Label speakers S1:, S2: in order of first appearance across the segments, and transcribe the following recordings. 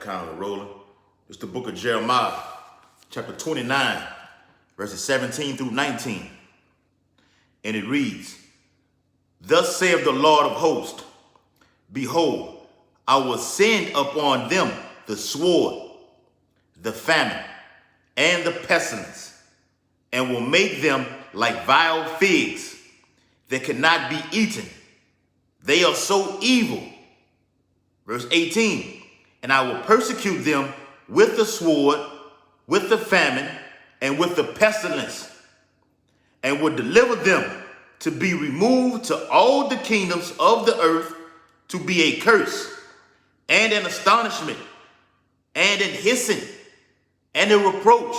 S1: kind of rolling. It's the book of Jeremiah, chapter 29, verses 17 through 19. And it reads, "Thus saith the Lord of hosts, behold, I will send upon them the sword, the famine, and the pestilence, and will make them like vile figs that cannot be eaten. They are so evil." Verse 18, "And I will persecute them with the sword, with the famine, and with the pestilence, and will deliver them to be removed to all the kingdoms of the earth, to be a curse, and an astonishment, and an hissing, and a reproach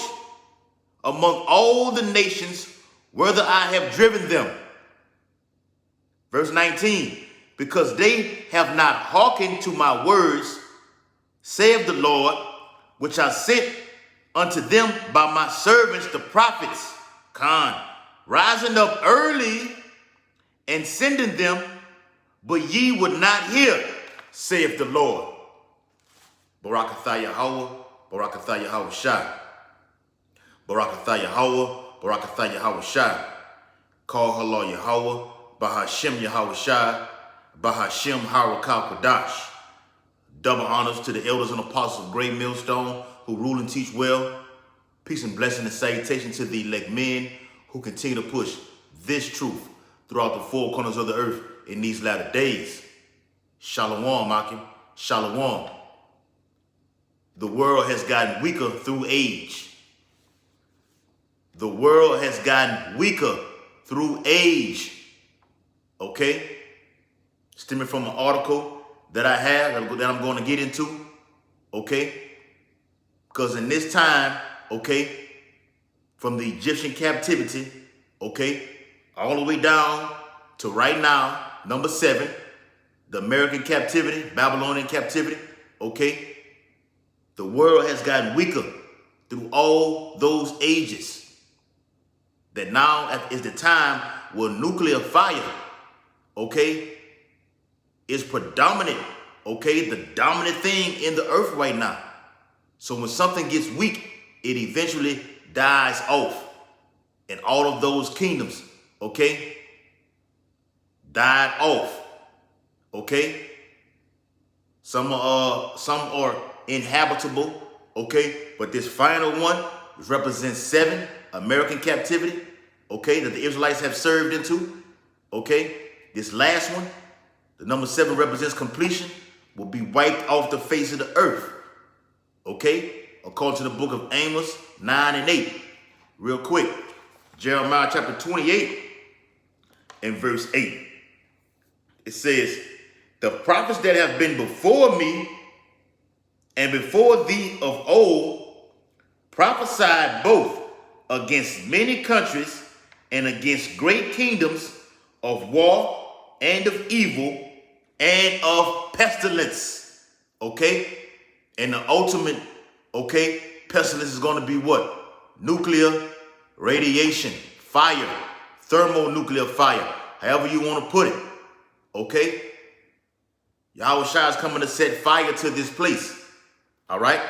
S1: among all the nations, whither I have driven them." Verse 19, "Because they have not hearkened to my words, saith the Lord, which I sent unto them by my servants the prophets, rising up early and sending them, but ye would not hear, saith the Lord." Barakatha Yahweh, Barakatha Yahweh Shai. Barakatha Yahweh, Barakatha Yahweh Shai. Call Halal Yahweh, Bahashem Yahweh Shai, Bahashem Harakal Kodash. Double honors to the elders and apostles of Great Millstone who rule and teach well. Peace and blessing and salutation to the elect men who continue to push this truth throughout the four corners of the earth in these latter days. Shalom, Akim. Shalom. The world has gotten weaker through age. The world has gotten weaker through age. Okay? Stemming from an article that I have that I'm going to get into. Okay? Because in this time, okay, from the Egyptian captivity, okay, all the way down to right now, number 7, the American captivity, Babylonian captivity, okay, the world has gotten weaker through all those ages. That now is the time where nuclear fire, okay, is predominant, okay, the dominant thing in the earth right now. So when something gets weak, it eventually dies off. And all of those kingdoms, okay, died off, okay? Some are inhabitable, okay? But this final one represents 7 American captivity, okay, that the Israelites have served into, okay? This last one, the number 7 represents completion, will be wiped off the face of the earth, okay? According to the book of Amos 9 and 8. Real quick, Jeremiah chapter 28 and verse 8. It says, "The prophets that have been before me and before thee of old prophesied both against many countries and against great kingdoms of war and of evil and of pestilence." Okay? And the ultimate, okay, pestilence is going to be what? Nuclear radiation, fire, thermonuclear fire, however you want to put it. Okay? Yahweh Shai is coming to set fire to this place. All right?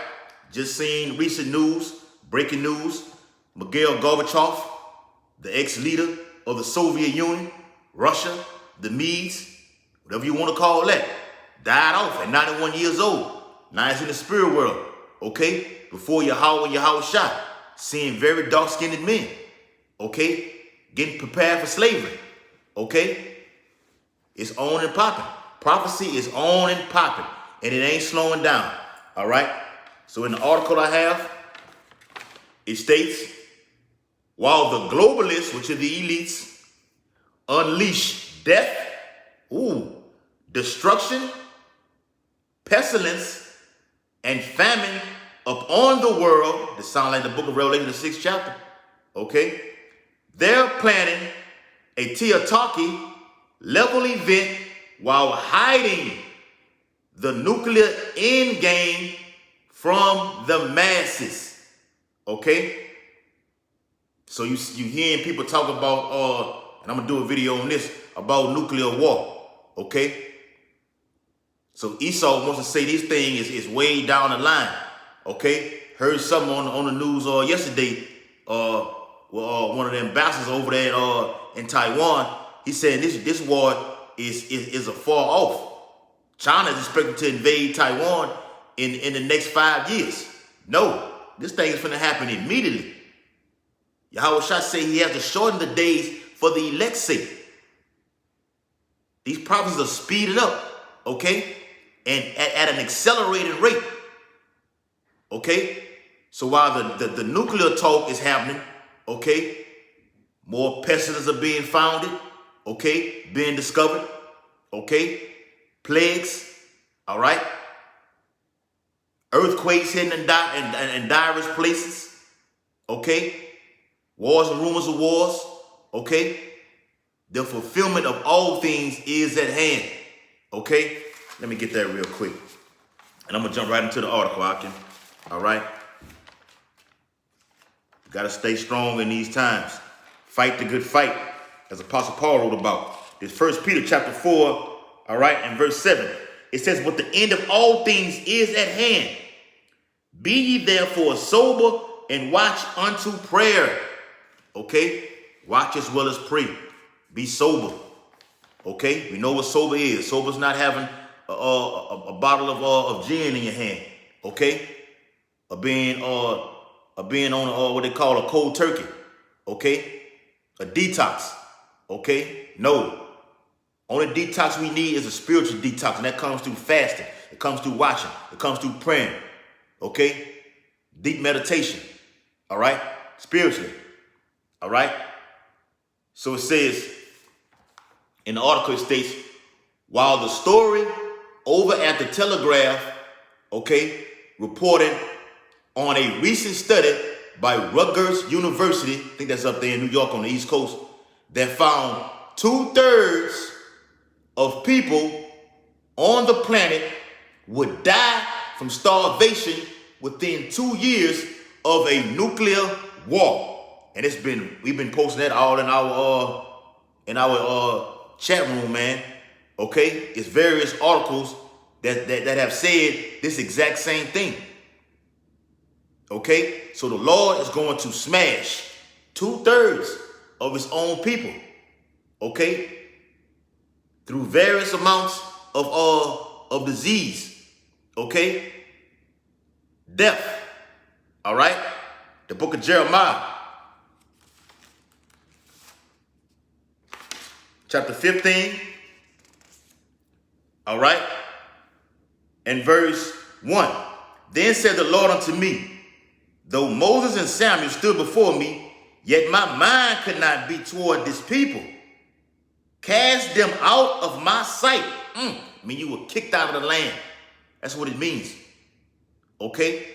S1: Just seen recent news, breaking news, Mikhail Gorbachev, the ex-leader of the Soviet Union, Russia, the Medes, whatever you want to call that, died off at 91 years old. Now he's in the spirit world, okay? Before Yahweh and Yahweh Shai, seeing very dark-skinned men, okay? Getting prepared for slavery, okay? It's on and popping. Prophecy is on and popping, and it ain't slowing down, all right? So in the article I have, it states, while the globalists, which are the elites, unleash death, destruction, pestilence, and famine upon the world. This sounds like the book of Revelation, the 6th chapter. Okay? They're planning a Teotaki level event while hiding the nuclear end game from the masses. Okay? So you hearing people talk about, and I'm going to do a video on this, about nuclear war. Okay? So Esau wants to say this thing is way down the line. Okay? Heard something on the news yesterday. One of the ambassadors over there in Taiwan, he said this war is a far off. China is expected to invade Taiwan in the next 5 years. No, this thing is going to happen immediately. Yahweh Shah say he has to shorten the days for the elect's sake. These prophecies are speeded up, okay? And at an accelerated rate, okay? So while the nuclear talk is happening, okay, more pestilence are being founded, okay, being discovered, okay, plagues, all right, earthquakes hitting in diverse places, okay, wars and rumors of wars, okay, the fulfillment of all things is at hand, okay. Let me get that real quick, and I'm gonna jump right into the article. All right. Got to stay strong in these times. Fight the good fight, as Apostle Paul wrote about. This 1 Peter chapter 4, all right, and verse 7. It says, but the end of all things is at hand. Be ye therefore sober and watch unto prayer. Okay? Watch as well as pray. Be sober. Okay? We know what sober is. Sober is not having a bottle of gin in your hand. Okay? Or being on what they call a cold turkey, okay? A detox, okay? No. Only detox we need is a spiritual detox, and that comes through fasting. It comes through watching. It comes through praying, okay? Deep meditation, all right? Spiritually, all right? So it says, in the article it states, while the story over at the Telegraph, okay, reported on a recent study by Rutgers University, I think that's up there in New York on the East Coast, that found 2/3 of people on the planet would die from starvation within 2 years of a nuclear war. And we've been posting that all in our chat room, man. Okay, it's various articles that have said this exact same thing. Okay, so the Lord is going to smash 2/3 of his own people, okay, through various amounts of disease, okay, death, all right. The book of Jeremiah, chapter 15, all right, and verse 1. Then said the Lord unto me, though Moses and Samuel stood before me, yet my mind could not be toward this people. Cast them out of my sight. I mean, you were kicked out of the land. That's what it means. Okay?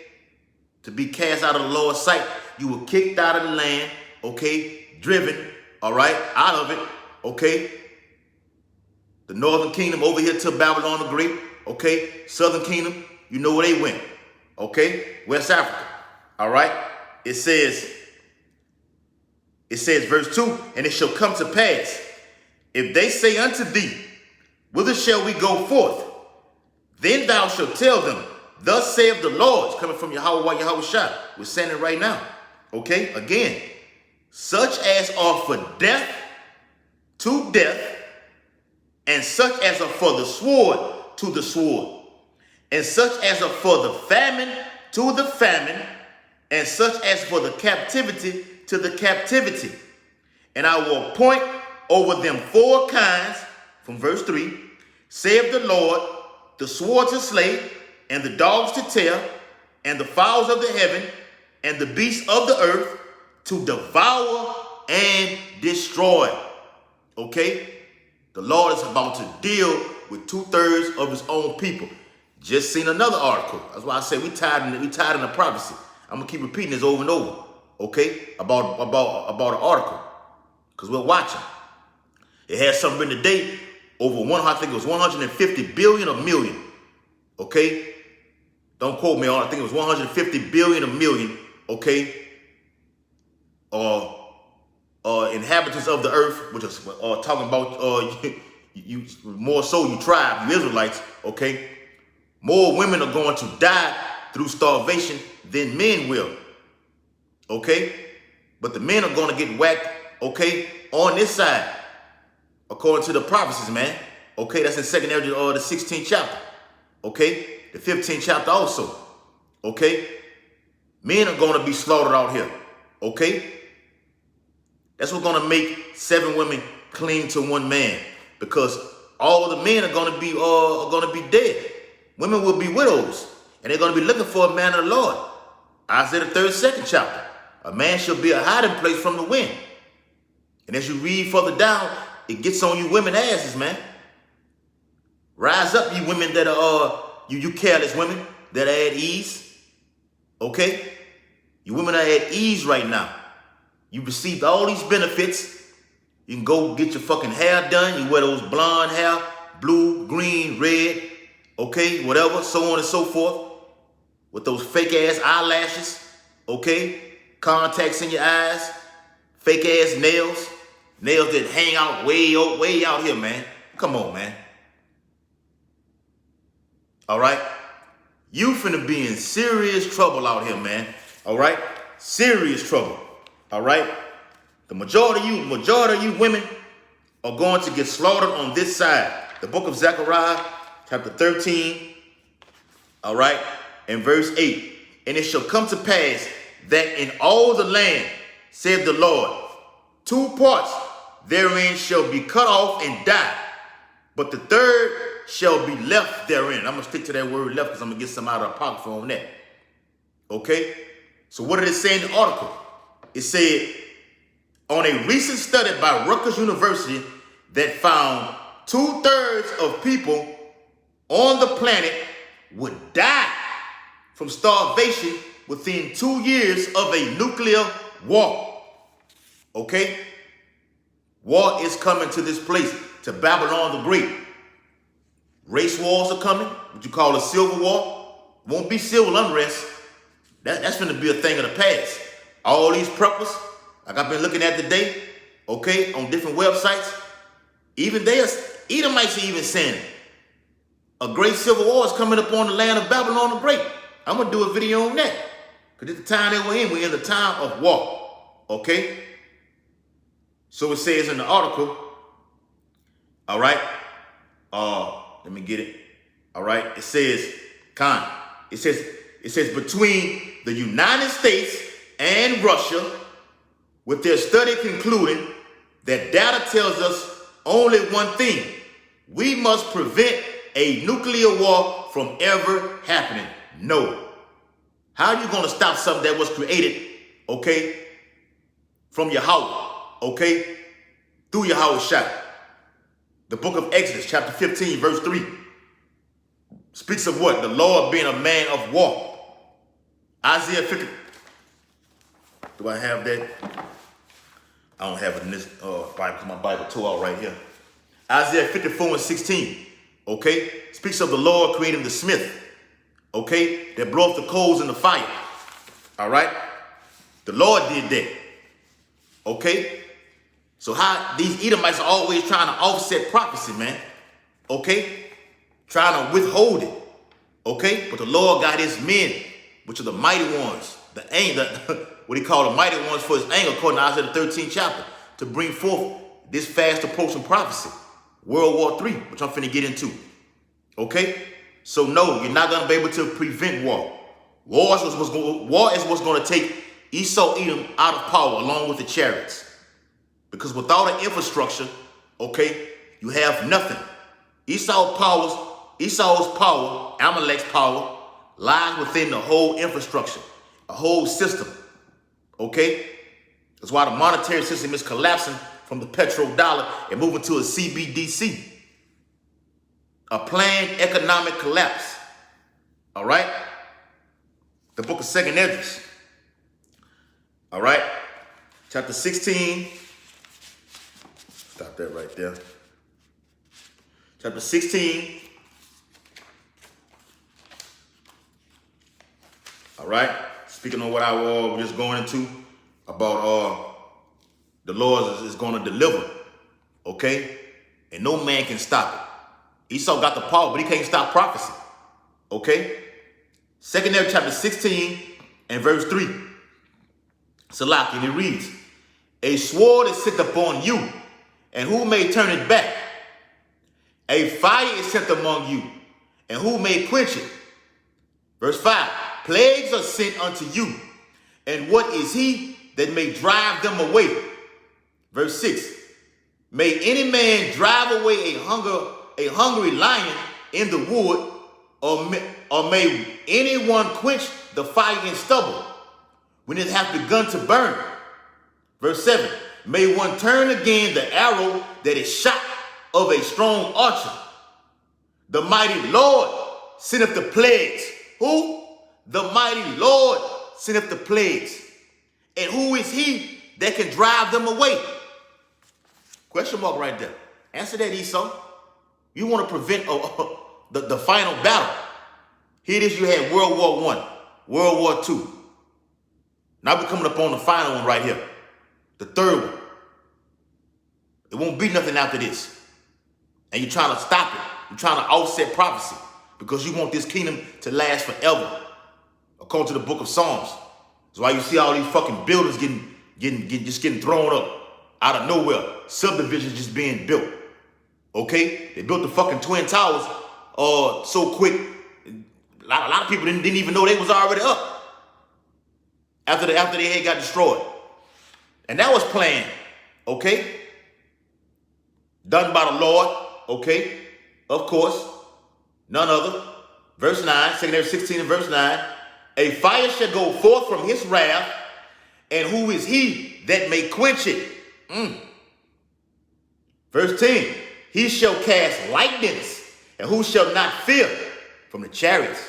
S1: To be cast out of the Lord's sight. You were kicked out of the land. Okay? Driven. All right? Out of it. Okay? The northern kingdom over here to Babylon the Great. Okay? Southern kingdom, you know where they went. Okay? West Africa. All right, it says, verse 2, and it shall come to pass, if they say unto thee, whither shall we go forth? Then thou shalt tell them, thus saith the Lord. It's coming from Yahweh Shah. We're saying it right now. Okay, again, such as are for death to death, and such as are for the sword to the sword, and such as are for the famine to the famine, and such as for the captivity to the captivity. And I will appoint over them 4 kinds, from verse 3, saith the Lord, the sword to slay, and the dogs to tear, and the fowls of the heaven, and the beasts of the earth, to devour and destroy. Okay? The Lord is about to deal with 2/3 of his own people. Just seen another article. That's why I say we tied in the prophecy. I'm gonna keep repeating this over and over, okay? About an article, because we're watching. It has something written today over I think it was 150 billion a million, okay? Don't quote me on it. I think it was 150 billion a million, okay? Inhabitants of the earth, which is talking about you more so you tribe, you Israelites, okay? More women are going to die through starvation than men will, okay? But the men are going to get whacked, okay, on this side, according to the prophecies, man. Okay, that's in 2nd Ezra, the 16th chapter, okay? The 15th chapter also, okay? Men are going to be slaughtered out here, okay? That's what's going to make 7 women cling to 1 man, because all the men are going to be dead. Women will be widows, and they're going to be looking for a man of the Lord. Isaiah the 32nd chapter. A man shall be a hiding place from the wind. And as you read further down, it gets on you women asses, man. Rise up, you women that are you careless women that are at ease. Okay? You women are at ease right now. You received all these benefits. You can go get your fucking hair done. You wear those blonde hair, blue, green, red, okay, whatever, so on and so forth. With those fake ass eyelashes, okay? Contacts in your eyes, fake ass nails, nails that hang out way out here, man. Come on, man. All right? You finna be in serious trouble out here, man. All right? Serious trouble. All right? The majority of you women are going to get slaughtered on this side. The book of Zechariah, chapter 13, all right, and verse 8. And it shall come to pass that in all the land, saith the Lord, 2 parts therein shall be cut off and die, but the third shall be left therein. I'm going to stick to that word left because I'm going to get some out of apocrypha on that. Okay? So what did it say in the article? It said, on a recent study by Rutgers University that found 2/3 of people on the planet would die from starvation within 2 years of a nuclear war. Okay? War is coming to this place, to Babylon the Great. Race wars are coming, what you call a civil war. Won't be civil unrest. That's going to be a thing of the past. All these preppers, like I've been looking at today, okay, on different websites, even Edomites are even saying it. A great civil war is coming up on the land of Babylon the Great. I'm going to do a video on that. Because at the time that we're in the time of war. Okay? So it says in the article, all right, let me get it. All right, it says, it says between the United States and Russia, with their study concluding that data tells us only one thing: we must prevent a nuclear war from ever happening. No. How are you going to stop something that was created, okay, from your house, okay, through your house shot? The book of Exodus, chapter 15, verse 3, speaks of what? The Lord being a man of war. Isaiah 50. Do I have that? I don't have it in this Bible, because my Bible tore out right here. Isaiah 54:16, okay, speaks of the Lord creating the smith, okay, that bloweth the coals in the fire. All right? The Lord did that. Okay? So how these Edomites are always trying to offset prophecy, man. Okay? Trying to withhold it. Okay? But the Lord got his men, which are the mighty ones, what he called the mighty ones for his anger, according to Isaiah the 13th chapter, to bring forth this fast approaching prophecy, World War III, which I'm finna get into. Okay? So no, you're not gonna be able to prevent war. War is what's gonna take Esau, Edom out of power along with the chariots. Because without an infrastructure, okay, you have nothing. Esau's power, Amalek's power, lies within the whole infrastructure, a whole system. Okay? That's why the monetary system is collapsing from the petrodollar and moving to a CBDC. A planned economic collapse. All right? The book of 2nd Ezra. All right? Chapter 16. Stop that right there. Chapter 16. All right? Speaking on what I was just going into about the Lord is going to deliver. Okay? and no man can stop it. Esau got the power, but he can't stop prophecy. Okay? 2 chapter 16 and verse 3. Salaki, and it reads, a sword is set upon you, and who may turn it back? A fire is sent among you, and who may quench it? Verse 5, plagues are sent unto you, and what is he that may drive them away? Verse 6, may any man drive away a hungry lion in the wood, or may anyone quench the fire in stubble when it hath begun to burn? Verse 7, may one turn again the arrow that is shot of a strong archer. The mighty Lord sendeth the plagues. Who? The mighty Lord sendeth the plagues. And who is he that can drive them away? Question mark right there. Answer that, Esau. You want to prevent the final battle. Here it is, you had World War I, World War II. Now we're coming up on the final one right here. The third one. It won't be nothing after this. And you're trying to stop it. You're trying to offset prophecy because you want this kingdom to last forever. According to the book of Psalms. That's why you see all these fucking buildings getting thrown up out of nowhere. Subdivisions just being built. Okay? They built the fucking Twin Towers so quick. A lot of people didn't even know they was already up. After they had got destroyed. And that was planned. Okay? Done by the Lord. Okay? Of course. None other. Verse 9. 2 16 and verse 9. A fire shall go forth from his wrath, and who is he that may quench it? Verse 10. He shall cast lightnings, and who shall not fear? From the chariots.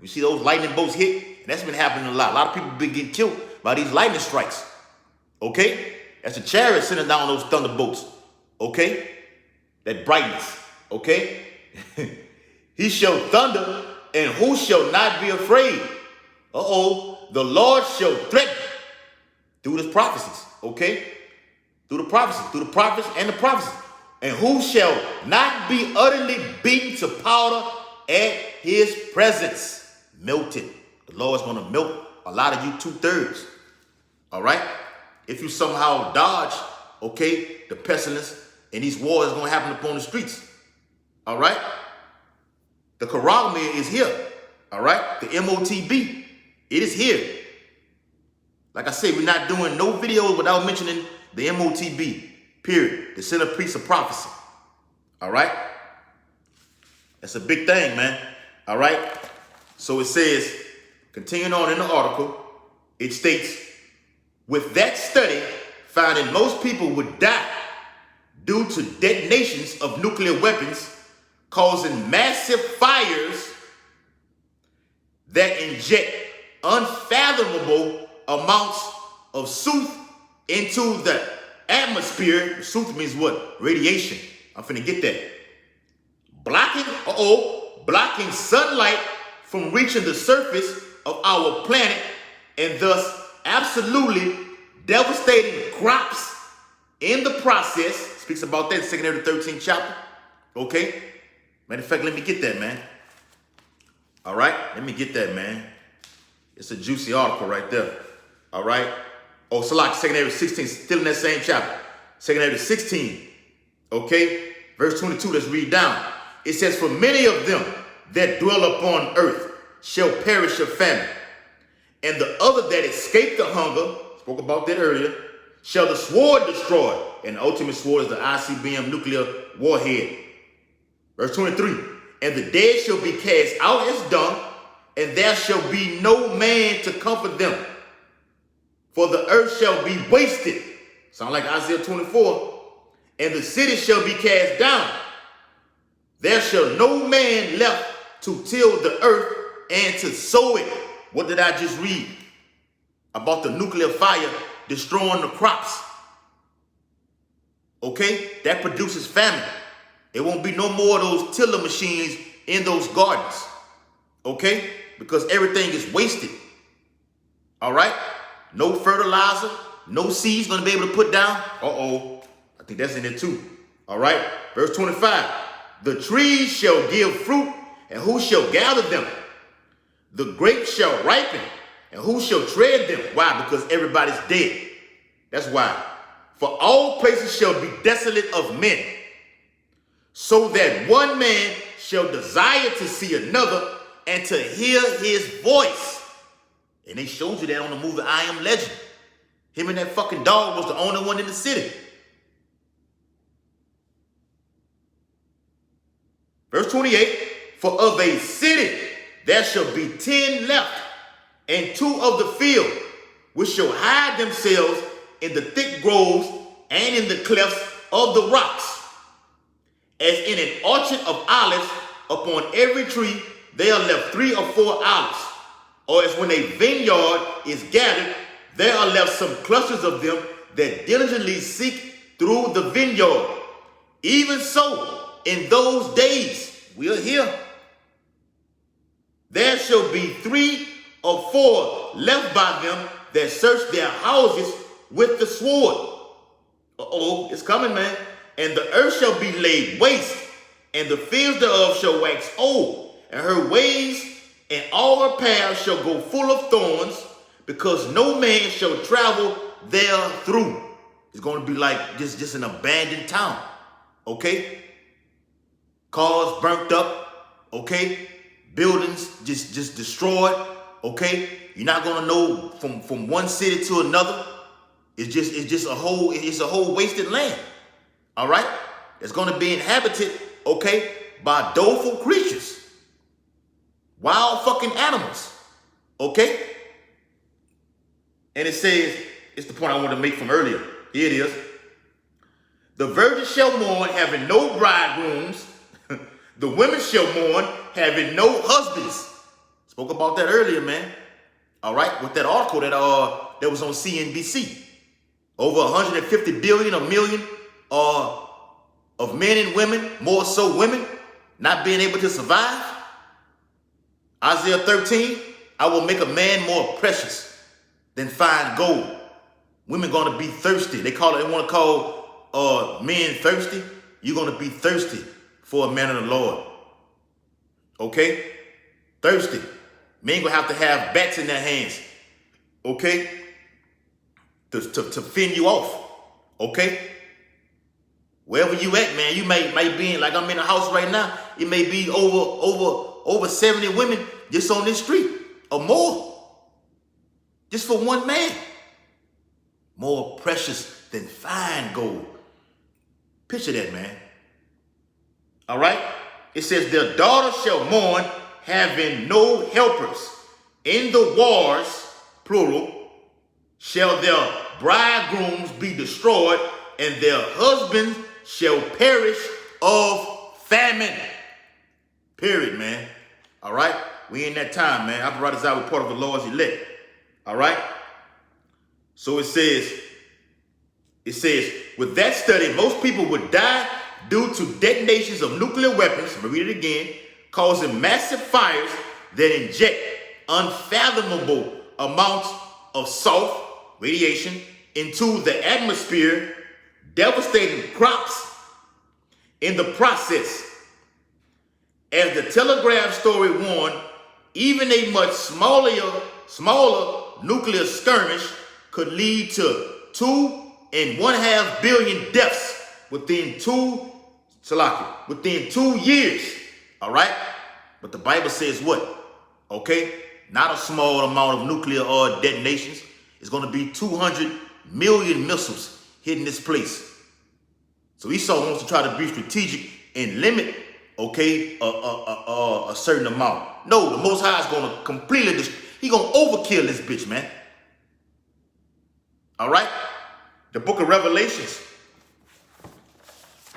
S1: You see those lightning bolts hit? And that's been happening a lot. A lot of people been getting killed by these lightning strikes. Okay? That's the chariot sending down those thunderbolts. Okay? That brightness. Okay? He shall thunder, and who shall not be afraid? The Lord shall threaten through his prophecies. Okay? Through the prophecies. Through the prophets and the prophecies. And who shall not be utterly beaten to powder at his presence? Melted. The Lord's going to melt a lot of you 2/3. All right? If you somehow dodge, okay, the pestilence and these wars is going to happen upon the streets. All right? The Karagme is here. All right? The MOTB. It is here. Like I said, we're not doing no videos without mentioning the MOTB. Period. The centerpiece of prophecy. All right? That's a big thing, man. All right? So it says, continuing on in the article, it states, with that study, finding most people would die due to detonations of nuclear weapons, causing massive fires that inject unfathomable amounts of soot into the atmosphere. Soot means what? Radiation. I'm finna get that. Blocking sunlight from reaching the surface of our planet, and thus absolutely devastating crops in the process. Speaks about that in 2 to 13th chapter. Okay? Matter of fact, let me get that, man. All right? Let me get that, man. It's a juicy article right there. All right? Oh, so like 2 to 16, still in that same chapter. 2 to 16. Okay? Verse 22, let's read down. It says, for many of them that dwell upon earth shall perish of famine, and the other that escape the hunger, spoke about that earlier, shall the sword destroy. And the ultimate sword is the ICBM nuclear warhead. Verse 23, and the dead shall be cast out as dung, and there shall be no man to comfort them. For the earth shall be wasted. Sound like Isaiah 24. And the city shall be cast down. There shall no man left to till the earth and to sow it. What did I just read? About the nuclear fire destroying the crops. Okay? That produces famine. There won't be no more of those tiller machines in those gardens. Okay? Because everything is wasted. All right? No fertilizer. No seeds going to be able to put down. I think that's in there too. All right, verse 25. The trees shall give fruit, and who shall gather them? The grapes shall ripen, and who shall tread them? Why? Because everybody's dead. That's why. For all places shall be desolate of men, so that one man shall desire to see another and to hear his voice. And they showed you that on the movie I Am Legend. Him and that fucking dog was the only one in the city. Verse 28, for of a city there shall be 10 left, and 2 of the field, which shall hide themselves in the thick groves and in the clefts of the rocks. As in an orchard of olives, upon every tree there are left 3 or 4 olives. Or as when a vineyard is gathered, there are left some clusters of them that diligently seek through the vineyard. Even so, in those days, we are here, there shall be 3 or 4 left by them that search their houses with the sword. Uh-oh, it's coming, man. And the earth shall be laid waste, and the fields thereof shall wax old, and her ways and all her paths shall go full of thorns, because no man shall travel there through. It's going to be like just an abandoned town, okay? Cars burnt up, okay? Buildings just destroyed, okay? You're not going to know from one city to another. It's just a whole wasted land, all right? It's going to be inhabited, okay, by doleful creatures. Wild fucking animals, okay? And it says, it's the point I wanted to make from earlier. Here it is. The virgins shall mourn, having no bridegrooms. The women shall mourn, having no husbands. Spoke about that earlier, man. All right, with that article that was on CNBC. Over 150 billion, a million of men and women, more so women, not being able to survive. Isaiah 13, I will make a man more precious than fine gold. Women going to be thirsty. They want to call men thirsty. You're going to be thirsty for a man of the Lord. Okay? Thirsty. Men going to have bats in their hands. Okay? To fend you off. Okay? Wherever you at, man, you may be in, like I'm in a house right now, it may be over 70 women just on this street or more. Just for one man. More precious than fine gold. Picture that, man. All right? It says, their daughters shall mourn, having no helpers. In the wars, plural, shall their bridegrooms be destroyed, and their husbands shall perish of famine. Period, man. All right? We in that time, man. I brought this out with part of the Lord's elect. All right? So it says, with that study, most people would die due to detonations of nuclear weapons, I'm going to read it again, causing massive fires that inject unfathomable amounts of salt, radiation, into the atmosphere, devastating crops in the process. As the Telegraph story warned, even a much smaller nuclear skirmish could lead to 2.5 billion deaths within 2 years. All right? But the Bible says what? Okay? Not a small amount of nuclear detonations. It's going to be 200 million missiles hitting this place. So Esau wants to try to be strategic and limit, okay, a certain amount. No, the Most High is going to completely he's going to overkill this bitch, man. All right? The book of Revelations.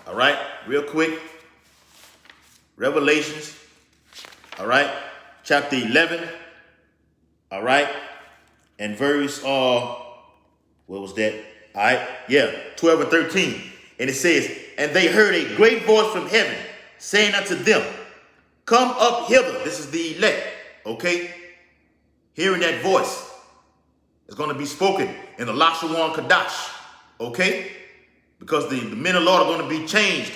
S1: All right? Real quick. Revelations. All right? Chapter 11. All right? And verse, what was that? All right? Yeah, 12 and 13. And it says, and they heard a great voice from heaven, saying unto them, come up hither. This is the elect, okay? Hearing that voice is going to be spoken in the Lashawan Kadash, okay? Because the men of the Lord are going to be changed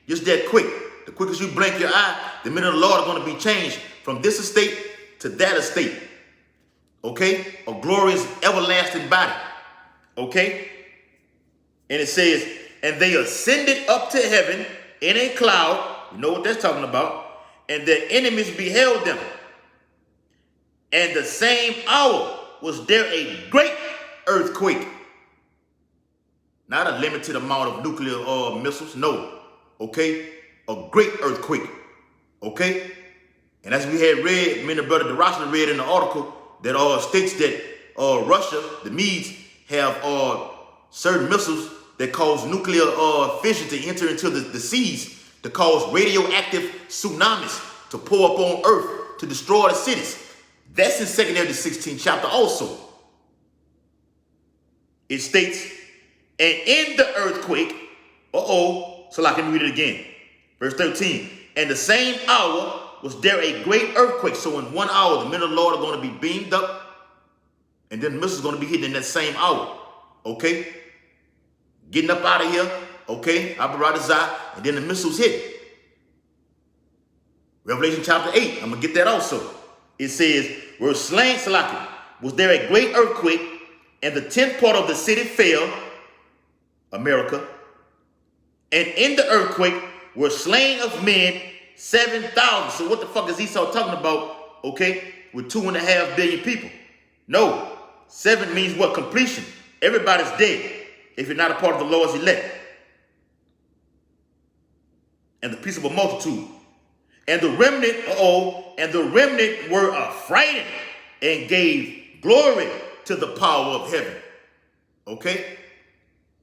S1: just that quick. The quick as you blink your eye, the men of the Lord are going to be changed from this estate to that estate. Okay? A glorious, everlasting body. Okay? And it says, and they ascended up to heaven in a cloud. You know what that's talking about. And their enemies beheld them. And the same hour was there a great earthquake. Not a limited amount of nuclear missiles. No. Okay? A great earthquake. Okay? And as we had read, me and the brother DeRocha read in the article that states that Russia, the Medes, have certain missiles that cause nuclear fission to enter into the seas to cause radioactive tsunamis to pour up on Earth to destroy the cities. That's in 2 Timothy 16th chapter also. It states, and in the earthquake, so I can read it again. Verse 13, and the same hour was there a great earthquake. So in 1 hour, the men of the Lord are going to be beamed up, and then the missiles are going to be hitting in that same hour. Okay? Getting up out of here, okay? Abaradazah, and then the missiles hit. Revelation chapter 8, I'm going to get that also. It says, were slain, Salaki, was there a great earthquake, and the 10th part of the city fell, America, and in the earthquake were slain of men 7,000. So what the fuck is Esau talking about, okay, with 2.5 billion people? No, 7 means what? Completion. Everybody's dead if you're not a part of the Lord's elect. And the peaceable multitude. And the remnant, and the remnant were affrighted and gave glory to the power of heaven. Okay?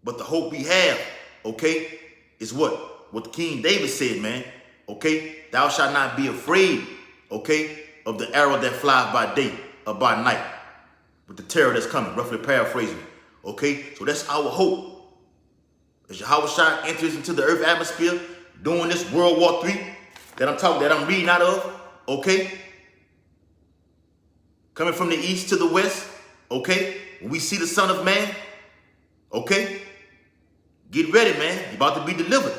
S1: But the hope we have, okay, is what? What King David said, man. Okay? Thou shalt not be afraid, okay, of the arrow that flies by day or by night, with the terror that's coming, roughly paraphrasing. Okay? So that's our hope. As Yahushua enters into the earth atmosphere during this World War III that I'm reading out of, okay? Coming from the east to the west, okay? When we see the Son of Man, okay? Get ready, man. You're about to be delivered.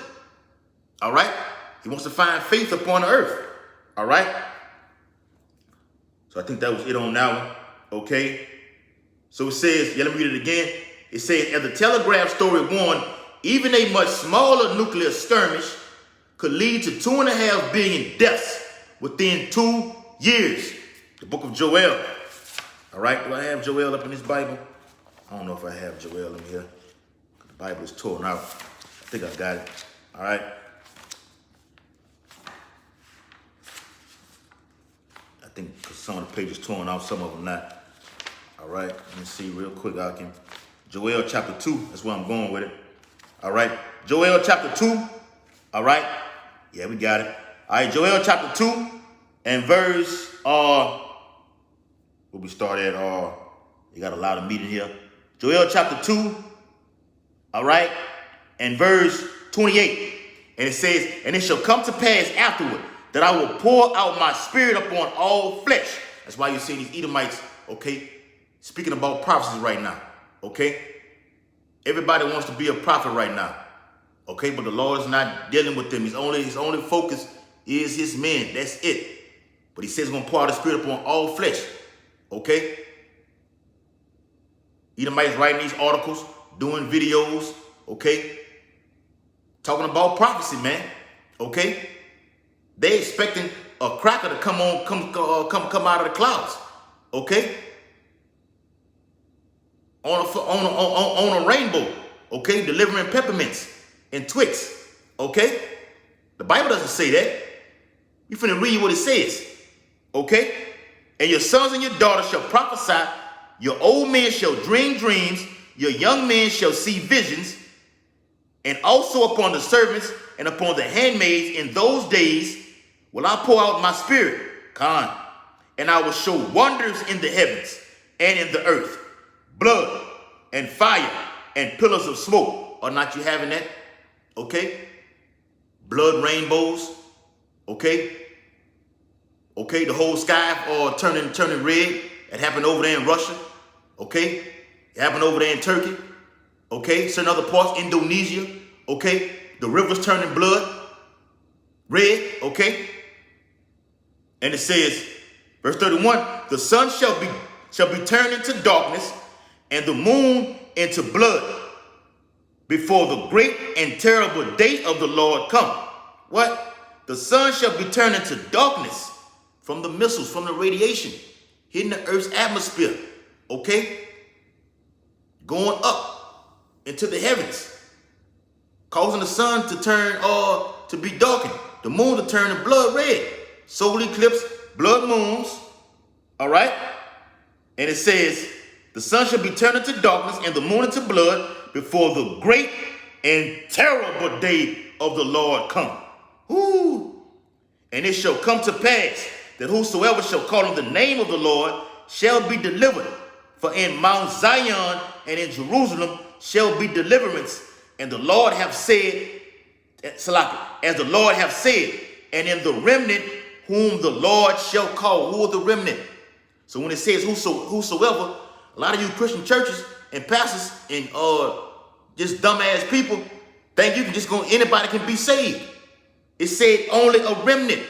S1: All right? He wants to find faith upon the earth. All right? So I think that was it on that one. Okay? So it says, let me read it again. It says, as the Telegraph story warned, even a much smaller nuclear skirmish could lead to 2.5 billion deaths within 2 years. The book of Joel. All right? Do I have Joel up in this Bible? I don't know if I have Joel in here. The Bible is torn out. I think I got it. All right? I think some of the pages torn out, some of them not. All right? Let me see real quick. Joel chapter 2. That's where I'm going with it. All right? Joel chapter 2. All right? Yeah, we got it. All right, Joel chapter 2 and verse, where we start at, you got a lot of meat in here. Joel chapter 2, all right, and verse 28. And it says, and it shall come to pass afterward that I will pour out my spirit upon all flesh. That's why you see these Edomites, okay, speaking about prophecies right now, okay? Everybody wants to be a prophet right now. Okay, but the Lord is not dealing with them. His only focus is his men. That's it. But he says he's going to pour out his spirit upon all flesh. Okay? Edomites writing these articles, doing videos, okay? Talking about prophecy, man. Okay? They expecting a cracker to come out of the clouds. Okay? On a rainbow. Okay? Delivering peppermints and Twix, okay? The Bible doesn't say that. You finna read what it says, okay? And your sons and your daughters shall prophesy, your old men shall dream dreams, your young men shall see visions, and also upon the servants and upon the handmaids in those days will I pour out my spirit, and I will show wonders in the heavens and in the earth, blood and fire and pillars of smoke. Are not you having that? Okay? Blood rainbows. Okay? Okay, the whole sky turning red. It happened over there in Russia. Okay? It happened over there in Turkey. Okay, certain other parts, Indonesia, okay, the rivers turning blood, red, okay. And it says, verse 31, the sun shall be turned into darkness, and the moon into blood, before the great and terrible day of the Lord come. What? The sun shall be turned into darkness from the missiles, from the radiation, hitting the earth's atmosphere, okay? Going up into the heavens, causing the sun to turn to be darkened, the moon to turn to blood red, solar eclipse, blood moons, all right? And it says, the sun shall be turned into darkness and the moon into blood before the great and terrible day of the Lord come. Ooh. And it shall come to pass that whosoever shall call on the name of the Lord shall be delivered. For in Mount Zion and in Jerusalem shall be deliverance. And the Lord hath said, Salaki, as the Lord hath said, and in the remnant whom the Lord shall call. Who are the remnant? So when it says whosoever, a lot of you Christian churches and pastors and just dumbass people think you can just go, anybody can be saved. It said only a remnant.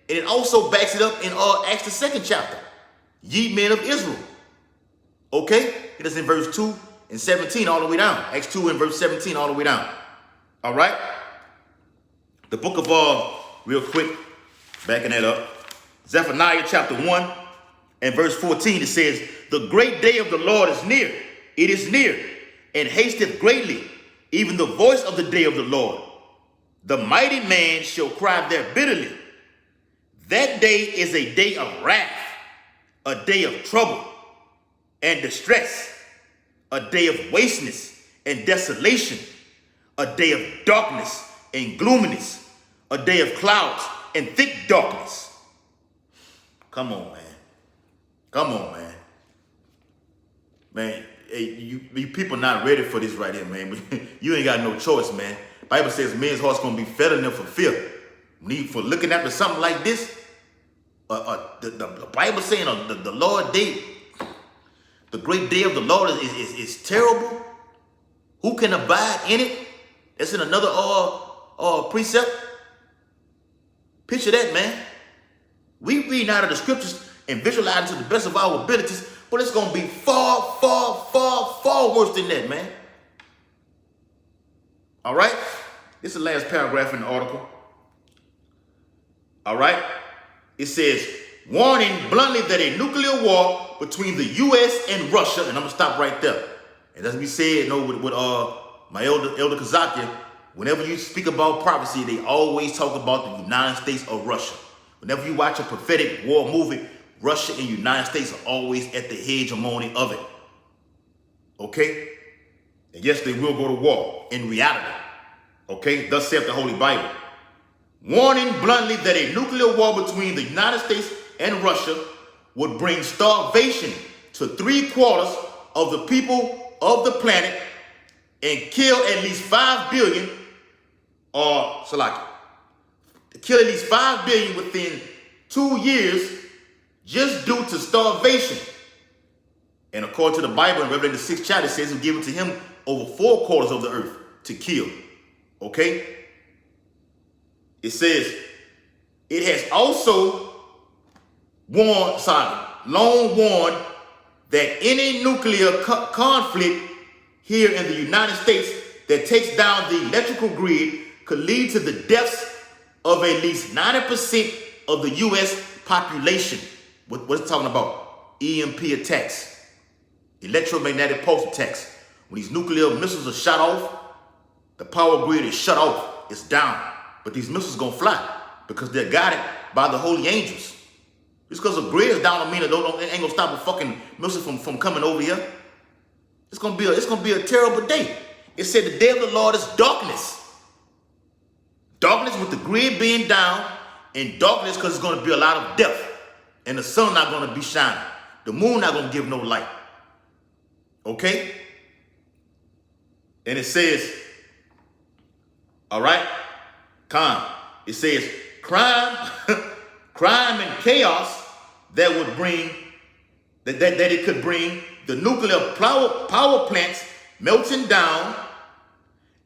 S1: And it also backs it up in Acts the 2nd chapter. Ye men of Israel. Okay? It is in verse 2 and 17 all the way down. Acts 2 and verse 17 all the way down. All right? The book of, real quick, backing that up. Zephaniah chapter 1 and verse 14, it says, the great day of the Lord is near. It is near, and hasteth greatly, even the voice of the day of the Lord. The mighty man shall cry there bitterly. That day is a day of wrath, a day of trouble and distress, a day of wasteness and desolation, a day of darkness and gloominess, a day of clouds and thick darkness. Come on, man. Come on, man. Man, hey, you people not ready for this right here, man. You ain't got no choice, man. Bible says men's heart's going to be fed in them for fear. For looking after something like this, the Bible saying the Lord day, the great day of the Lord is terrible. Who can abide in it? That's in another precept. Picture that, man. We read out of the scriptures and visualize to the best of our abilities, but it's going to be far, far, far, far worse than that, man. All right? This is the last paragraph in the article. All right? It says, warning bluntly that a nuclear war between the U.S. and Russia, and I'm going to stop right there. And as we said, with my elder Kazakia, whenever you speak about prophecy, they always talk about the United States or Russia. Whenever you watch a prophetic war movie, Russia and United States are always at the hegemony of it. Okay? And yes, they will go to war in reality. Okay? Thus saith the Holy Bible. Warning bluntly that a nuclear war between the United States and Russia would bring starvation to 3/4 of the people of the planet and kill at least 5 billion, kill at least 5 billion within 2 years just due to starvation. And according to the Bible in Revelation the 6th chapter, it says he'll give it to him over 4/4 of the earth to kill. Okay? It says, it has also long warned that any nuclear conflict here in the United States that takes down the electrical grid could lead to the deaths of at least 90% of the U.S. population. What's it talking about? EMP attacks, electromagnetic pulse attacks. When these nuclear missiles are shot off, the power grid is shut off. It's down. But these missiles going to fly because they're guided by the holy angels. Just because the grid is down don't mean it ain't going to stop a fucking missile from coming over here. It's going to be a terrible day. It said the day of the Lord is darkness. Darkness with the grid being down, and darkness because it's going to be a lot of death. And the sun not going to be shining. The moon not going to give no light. Okay? And it says, all right, it says crime and chaos that would bring, that it could bring the nuclear power plants melting down,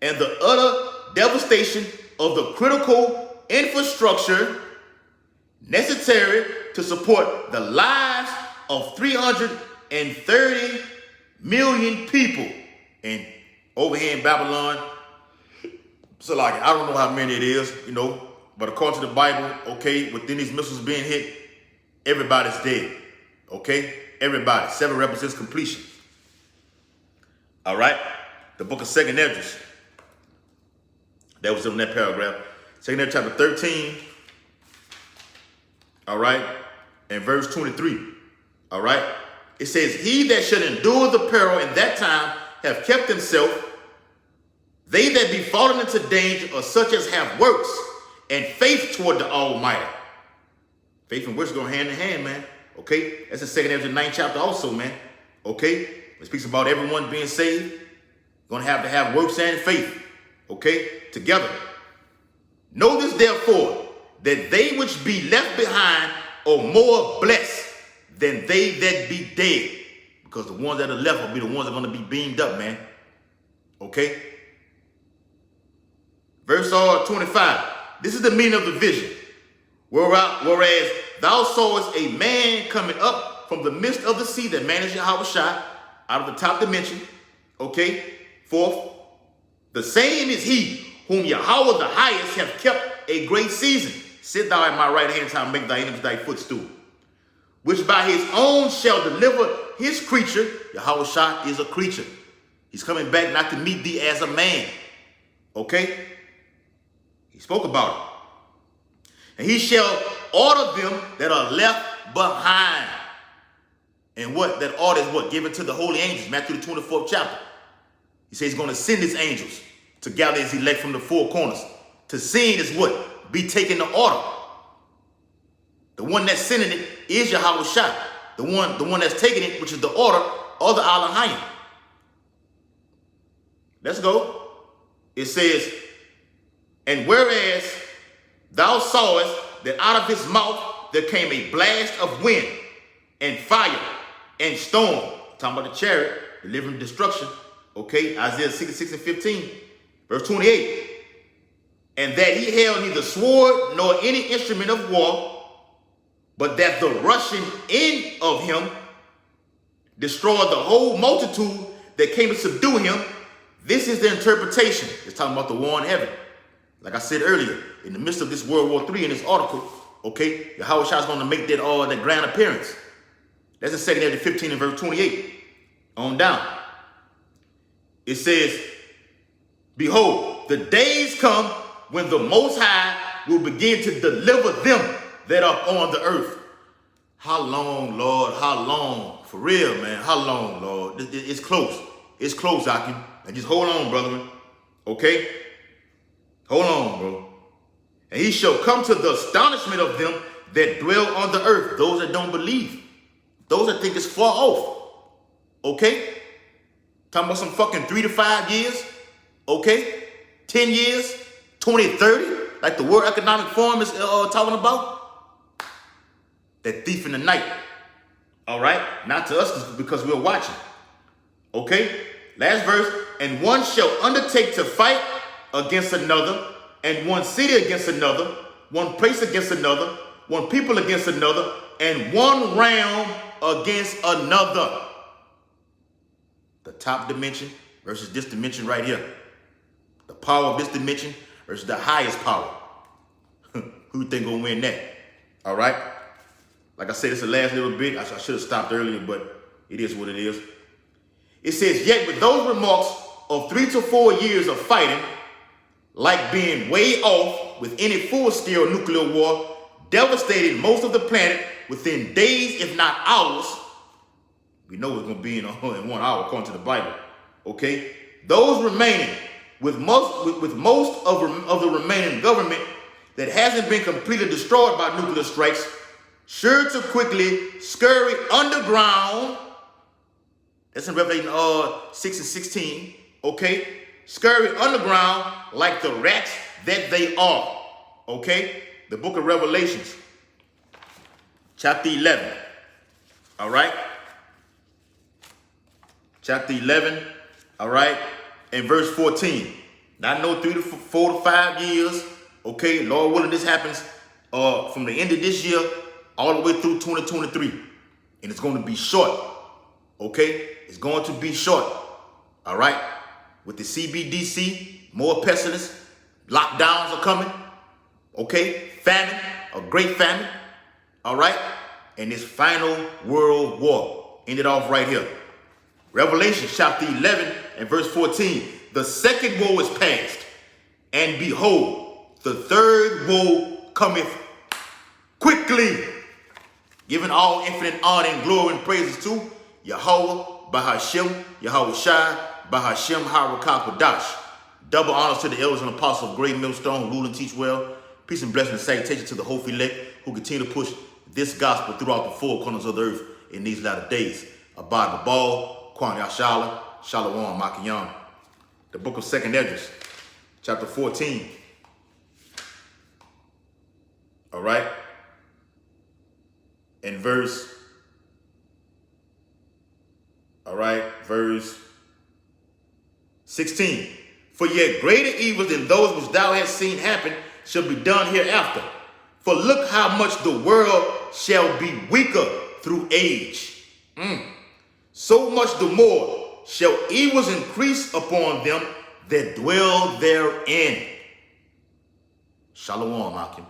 S1: and the utter devastation of the critical infrastructure necessary to support the lives of 330 million people. And over here in Babylon, so like, I don't know how many it is, but according to the Bible, okay, within these missiles being hit, everybody's dead, okay? Everybody. 7 represents completion. All right? The book of 2nd Esdras. That was in that paragraph. 2nd Esdras chapter 13. All right? And verse 23. All right? It says, he that shall endure the peril in that time have kept himself. They that be fallen into danger are such as have works and faith toward the Almighty. Faith and works go hand in hand, man. Okay? That's in 2nd Esdras 9th chapter also, man. Okay? It speaks about everyone being saved. Going to have works and faith. Okay? Together. Know this therefore, that they which be left behind are more blessed than they that be dead. Because the ones that are left will be the ones that are going to be beamed up, man. Okay? Verse 25. This is the meaning of the vision. Whereas thou sawest a man coming up from the midst of the sea, that man is Yahweh Shai, out of the top dimension. Okay? 4th. The same is he whom Yahweh the highest have kept a great season. Sit thou at my right hand till I make thy enemies thy footstool. Which by his own shall deliver his creature. Yahweh Shai is a creature. He's coming back not to meet thee as a man. Okay? He spoke about it. And he shall order them that are left behind. And what? That order is what? Given to the holy angels. Matthew the 24th chapter. He says he's going to send his angels to gather his elect from the four corners. To send is what? Be taking the order. The one that's sending it is Yahweh Shai. The one that's taking it, which is the order of the Elohim. Let's go. It says, and whereas thou sawest that out of his mouth there came a blast of wind and fire and storm. Talking about the chariot, delivering destruction. Okay, Isaiah 66 and 15. Verse 28. And that he held neither sword nor any instrument of war, but that the rushing in of him destroyed the whole multitude that came to subdue him. This is the interpretation. It's talking about the war in heaven. Like I said earlier, in the midst of this World War III in this article, okay, Yahweh Shai is going to make that grand appearance. That's in 2nd Esdras 15 and verse 28. On down. It says, behold, the days come when the Most High will begin to deliver them that are on the earth. How long, Lord? How long? For real, man. How long, Lord? It's close. It's close, Akim. And just hold on, brother. Okay? Hold on, bro. And he shall come to the astonishment of them that dwell on the earth. Those that don't believe. Those that think it's far off. Okay? Talking about some fucking 3 to 5 years. Okay? 10 years. 2030. Like the World Economic Forum is talking about. That thief in the night. All right? Not to us because we're watching. Okay? Last verse. And one shall undertake to fight against another, and one city against another, one place against another, one people against another, and one realm against another. The top dimension versus this dimension right here. The power of this dimension versus the highest power. Who you think gonna win that? All right? Like I said, it's the last little bit. I should have stopped earlier, but it is what it is. It says, yet with those remarks of 3 to 4 years of fighting, like being way off with any full-scale nuclear war, devastating most of the planet within days, if not hours. We know it's going to be in 1 hour, according to the Bible. Okay? Those remaining, with most of the remaining government that hasn't been completely destroyed by nuclear strikes, sure to quickly scurry underground. That's in Revelation 6 and 16. Okay? Scurry underground like the rats that they are. Okay? The book of Revelations. Chapter 11. All right? Chapter 11. all right, in verse 14. Now I know 3 to 4 to 5 years, okay, Lord willing, this happens from the end of this year all the way through 2023. And it's going to be short, okay? It's going to be short, all right? With the CBDC, more pestilence, lockdowns are coming, okay? Famine, a great famine, all right? And this final world war ended off right here. Revelation chapter 11 and verse 14. The second woe is past, and behold, the third woe cometh quickly. Giving all infinite honor and glory and praises to Yahweh, Bahashem, Yahweh Shai, Bahashem, Harakapadash. Double honors to the elders and apostles of Great Millstone who rule and teach well. Peace and blessing and salutation to the whole elect who continue to push this gospel throughout the four corners of the earth in these latter days. Abad the ball, Kwan Yashala, Shalom, Makiyam. The book of 2nd Esdras, chapter 14. All right. In verse 16. For yet greater evils than those which thou hast seen happen shall be done hereafter. For look how much the world shall be weaker through age. So much the more shall evils increase upon them that dwell therein. Shalom, Akim.